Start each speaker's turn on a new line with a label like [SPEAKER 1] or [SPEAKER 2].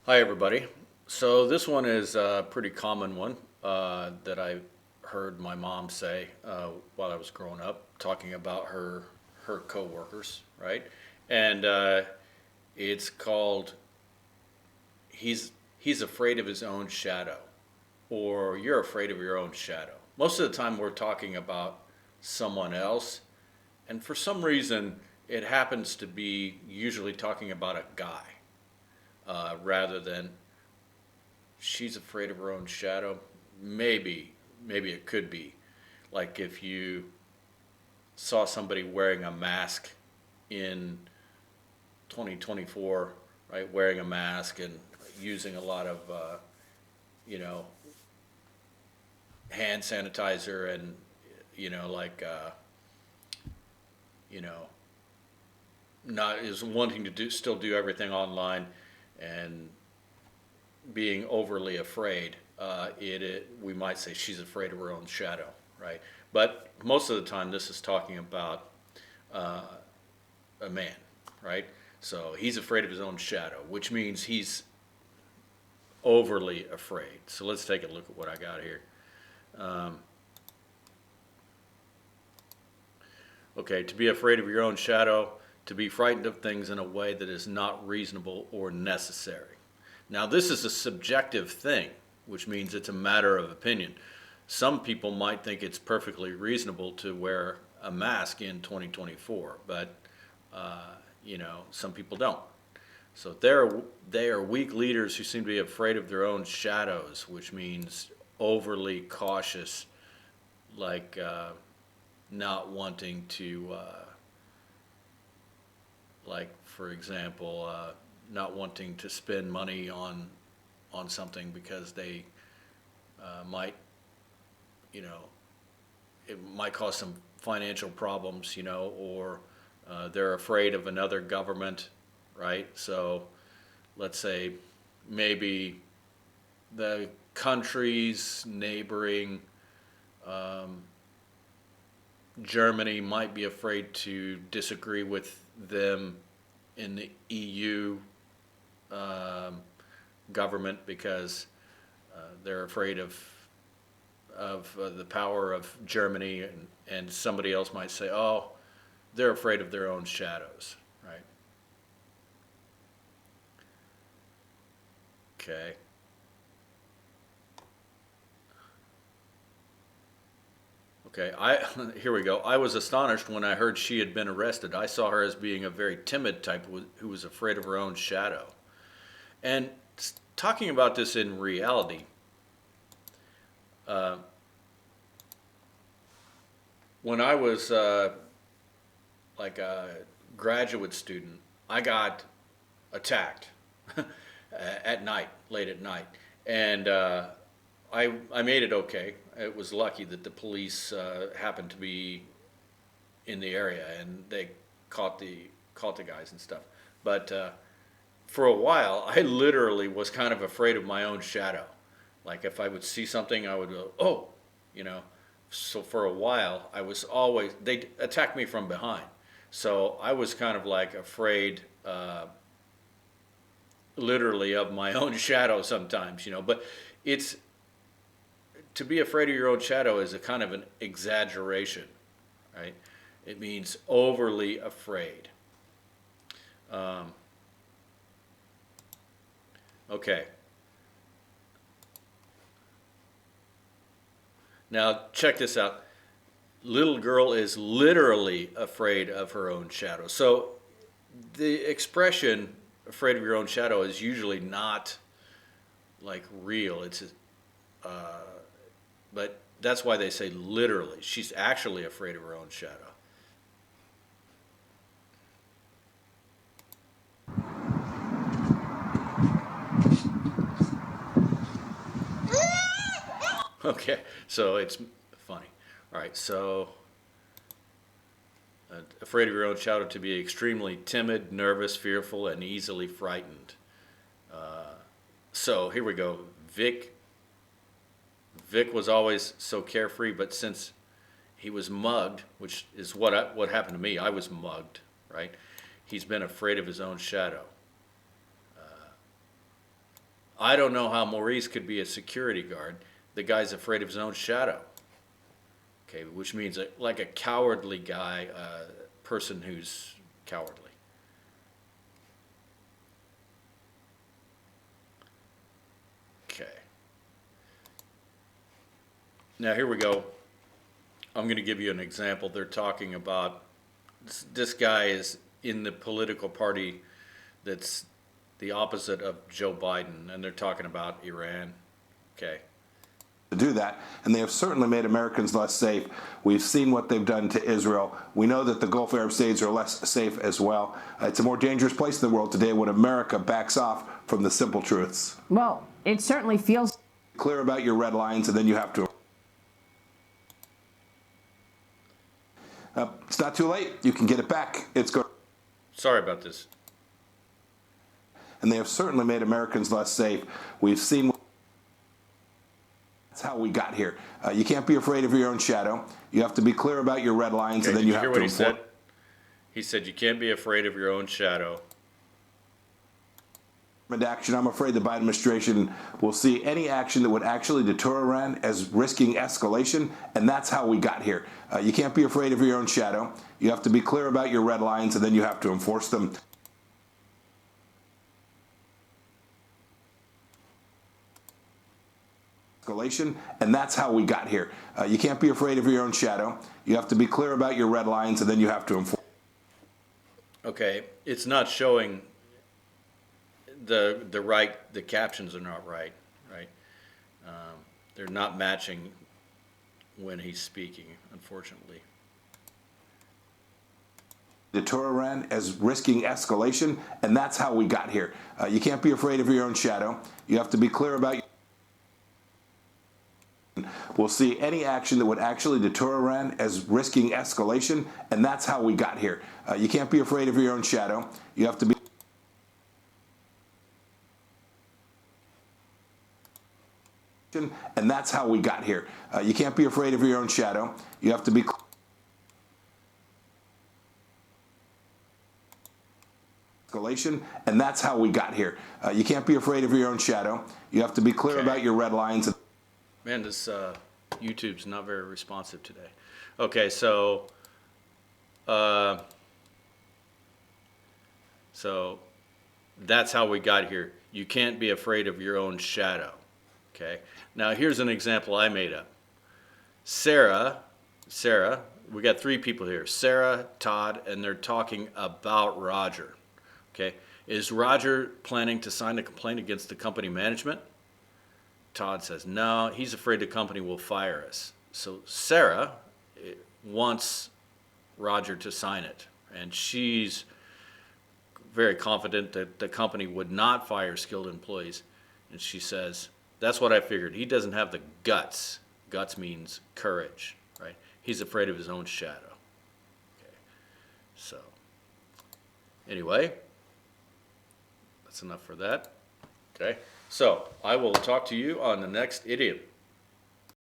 [SPEAKER 1] Hi, everybody. So this one is a pretty common one that I heard my mom say while I was growing up, talking about her coworkers, right? And it's called he's afraid of his own shadow, or you're afraid of your own shadow. Most of the time, we're talking about someone else, and for some reason, it happens to be usually talking about a guy rather than she's afraid of her own shadow. Maybe it could be like if you saw somebody wearing a mask in 2024, right? Wearing a mask and using a lot of, you know, hand sanitizer and, like, you know, not is wanting to still do everything online and being overly afraid, we might say she's afraid of her own shadow, right? But most of the time, this is talking about uh, a man, right? So he's afraid of his own shadow, which means he's overly afraid. So let's take a look at what I got here. Um, okay, to be afraid of your own shadow, to be frightened of things in a way that is not reasonable or necessary. Now, this is a subjective thing, which means it's a matter of opinion. Some people might think it's perfectly reasonable to wear a mask in 2024, but some people don't. So they are weak leaders who seem to be afraid of their own shadows, which means overly cautious, like not wanting to, like for example, not wanting to spend money on something because they might, you know, it might cause some financial problems, or they're afraid of another government, right? So let's say maybe the countries neighboring um, Germany might be afraid to disagree with them in the EU um, government because they're afraid of the power of Germany, and somebody else might say, oh, they're afraid of their own shadows, right? Okay. Okay, here we go. I was astonished when I heard she had been arrested. I saw her as being a very timid type who was afraid of her own shadow. And talking about this in reality, uh, when I was like a graduate student, I got attacked at night, late at night, and I made it okay. It was lucky that the police happened to be in the area and they caught the guys and stuff. But for a while, I literally was kind of afraid of my own shadow. Like if I would see something, I would go, oh, you know. So for a while, they attacked me from behind. So I was kind of like afraid, literally, of my own shadow sometimes, But it's to be afraid of your own shadow is a kind of an exaggeration, right? It means overly afraid. Um, okay. Now, check this out. Little girl is literally afraid of her own shadow. So, the expression afraid of your own shadow is usually not like real. Uh, but that's why they say literally. She's actually afraid of her own shadow. Okay, so it's funny. All right, so afraid of your own shadow, to be extremely timid, nervous, fearful, and easily frightened. So here we go. Vic was always so carefree, but since he was mugged, which is what happened to me, I was mugged, right? He's been afraid of his own shadow. I don't know how Maurice could be a security guard. The guy's afraid of his own shadow. Okay, which means like a cowardly guy, person who's cowardly. Okay. Now here we go. I'm going to give you an example. They're talking about this guy is in the political party that's the opposite of Joe Biden, and they're talking about Iran. Okay.
[SPEAKER 2] To do that, and they have certainly made Americans less safe. We've seen what they've done to Israel. We know that the Gulf Arab states are less safe as well. It's a more dangerous place in the world today when America backs off from the simple truths.
[SPEAKER 3] Well, it certainly feels
[SPEAKER 2] Clear about your red lines, and then you have to. It's not too late. You can get it back. It's good.
[SPEAKER 1] Sorry about this.
[SPEAKER 2] And they have certainly made Americans less safe. We've seen. That's how we got here. You can't be afraid of your own shadow. You have to be clear about your red lines,
[SPEAKER 1] Okay,
[SPEAKER 2] and then
[SPEAKER 1] did
[SPEAKER 2] you
[SPEAKER 1] you
[SPEAKER 2] have
[SPEAKER 1] hear
[SPEAKER 2] to
[SPEAKER 1] what he
[SPEAKER 2] enforce.
[SPEAKER 1] said? He said you can't be afraid of your own shadow.
[SPEAKER 2] Action. I'm afraid the Biden administration will see any action that would actually deter Iran as risking escalation, and that's how we got here. You can't be afraid of your own shadow. You have to be clear about your red lines, and then you have to enforce them. Escalation, and that's how we got here. You can't be afraid of your own shadow. You have to be clear about your red lines, and then you have to enforce.
[SPEAKER 1] Okay, it's not showing the captions are not right. They're not matching when he's speaking, unfortunately.
[SPEAKER 2] Deter Iran as risking escalation, and that's how we got here. You can't be afraid of your own shadow. You have to be clear about. We'll see any action that would actually deter Iran as risking escalation, and that's how we got here. You can't be afraid of your own shadow. You have to be. And that's how we got here. You can't be afraid of your own shadow. You have to be. Escalation, and that's how we got here. You can't be afraid of your own shadow. You have to be clear about your red lines.
[SPEAKER 1] Man, this YouTube's not very responsive today. Okay, so that's how we got here. You can't be afraid of your own shadow. Okay. Now here's an example I made up. Sarah, we got three people here. Sarah, Todd, and they're talking about Roger. Okay. Is Roger planning to sign a complaint against the company management? Todd says, no, he's afraid the company will fire us. So Sarah wants Roger to sign it. And she's very confident that the company would not fire skilled employees. And she says, that's what I figured. He doesn't have the guts. Guts means courage, right? He's afraid of his own shadow. Okay. So, anyway, that's enough for that. Okay. So, I will talk to you on the next idiom.